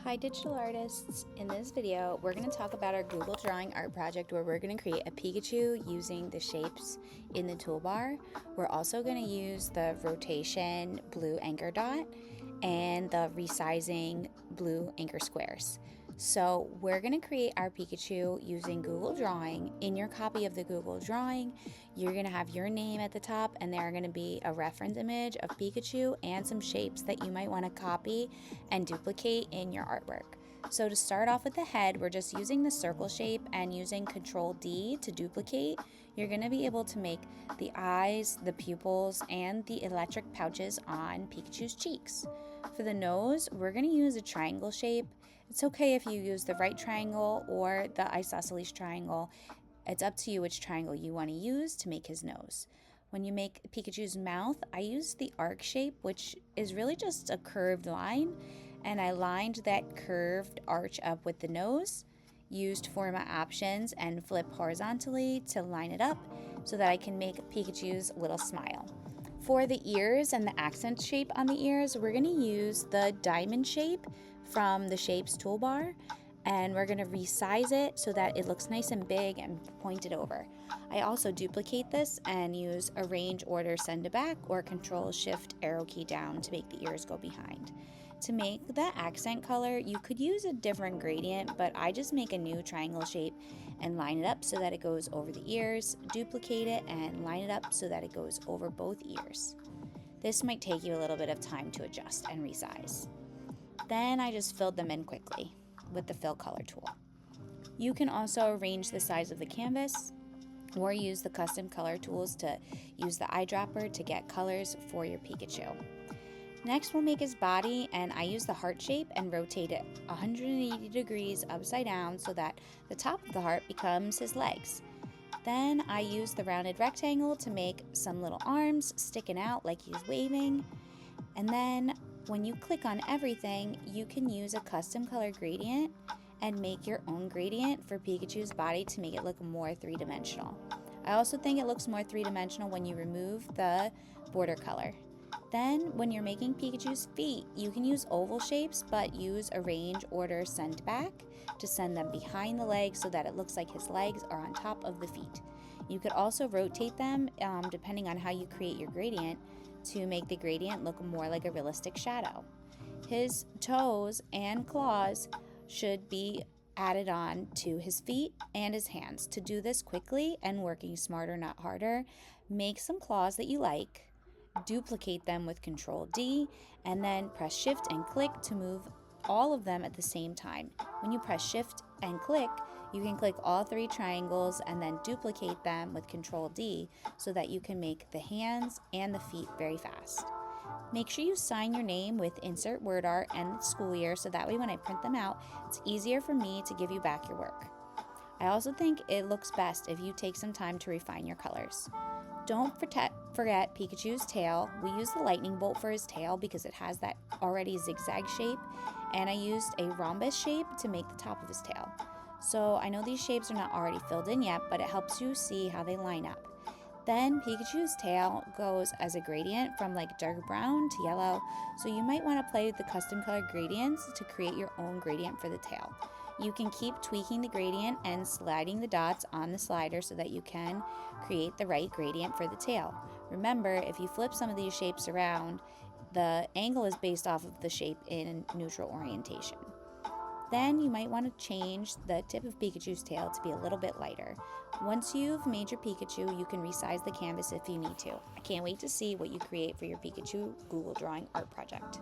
Hi digital artists! In this video we're going to talk about our Google Drawing art project where we're going to create a Pikachu using the shapes in the toolbar. We're also going to use the rotation blue anchor dot and the resizing blue anchor squares. So we're going to create our Pikachu using Google Drawing. In your copy of the Google Drawing, you're going to have your name at the top and there are going to be a reference image of Pikachu and some shapes that you might want to copy and duplicate in your artwork. So to start off with the head, we're just using the circle shape and using Control D to duplicate. You're going to be able to make the eyes, the pupils, and the electric pouches on Pikachu's cheeks. For the nose, we're going to use a triangle shape. It's okay if you use the right triangle or the isosceles triangle. It's up to you which triangle you want to use to make his nose. When you make Pikachu's mouth, I use the arc shape, which is really just a curved line, and I lined that curved arch up with the nose, used format options and flip horizontally to line it up so that I can make Pikachu's little smile. For the ears and the accent shape on the ears, we're going to use the diamond shape from the Shapes toolbar, and we're going to resize it so that it looks nice and big and pointed over. I also duplicate this and use Arrange, Order, Send to Back or Control Shift arrow key down to make the ears go behind. To make the accent color, you could use a different gradient, but I just make a new triangle shape and line it up so that it goes over the ears, duplicate it, and line it up so that it goes over both ears. This might take you a little bit of time to adjust and resize. Then I just filled them in quickly with the Fill Color tool. You can also arrange the size of the canvas or use the custom color tools to use the eyedropper to get colors for your Pikachu. Next, we'll make his body, and I use the heart shape and rotate it 180 degrees upside down so that the top of the heart becomes his legs. Then I use the rounded rectangle to make some little arms sticking out like he's waving. And then when you click on everything, you can use a custom color gradient and make your own gradient for Pikachu's body to make it look more three-dimensional. I also think it looks more three-dimensional when you remove the border color. Then, when you're making Pikachu's feet, you can use oval shapes, but use Arrange, Order, Send Back to send them behind the legs so that it looks like his legs are on top of the feet. You could also rotate them depending on how you create your gradient to make the gradient look more like a realistic shadow. His toes and claws should be added on to his feet and his hands. To do this quickly and working smarter, not harder, make some claws that you like. Duplicate them with Control D and then press Shift and click to move all of them at the same time. When you press Shift and click, you can click all three triangles and then duplicate them with Control D so that you can make the hands and the feet very fast. Make sure you sign your name with Insert Word Art and the school year so that way when I print them out, it's easier for me to give you back your work. I also think it looks best if you take some time to refine your colors. Don't forget Pikachu's tail. We use the lightning bolt for his tail because it has that already zigzag shape, and I used a rhombus shape to make the top of his tail. So I know these shapes are not already filled in yet, but it helps you see how they line up. Then Pikachu's tail goes as a gradient from like dark brown to yellow, so you might want to play with the custom color gradients to create your own gradient for the tail. You can keep tweaking the gradient and sliding the dots on the slider so that you can create the right gradient for the tail. Remember, if you flip some of these shapes around, the angle is based off of the shape in neutral orientation. Then you might want to change the tip of Pikachu's tail to be a little bit lighter. Once you've made your Pikachu, you can resize the canvas if you need to. I can't wait to see what you create for your Pikachu Google Drawing art project.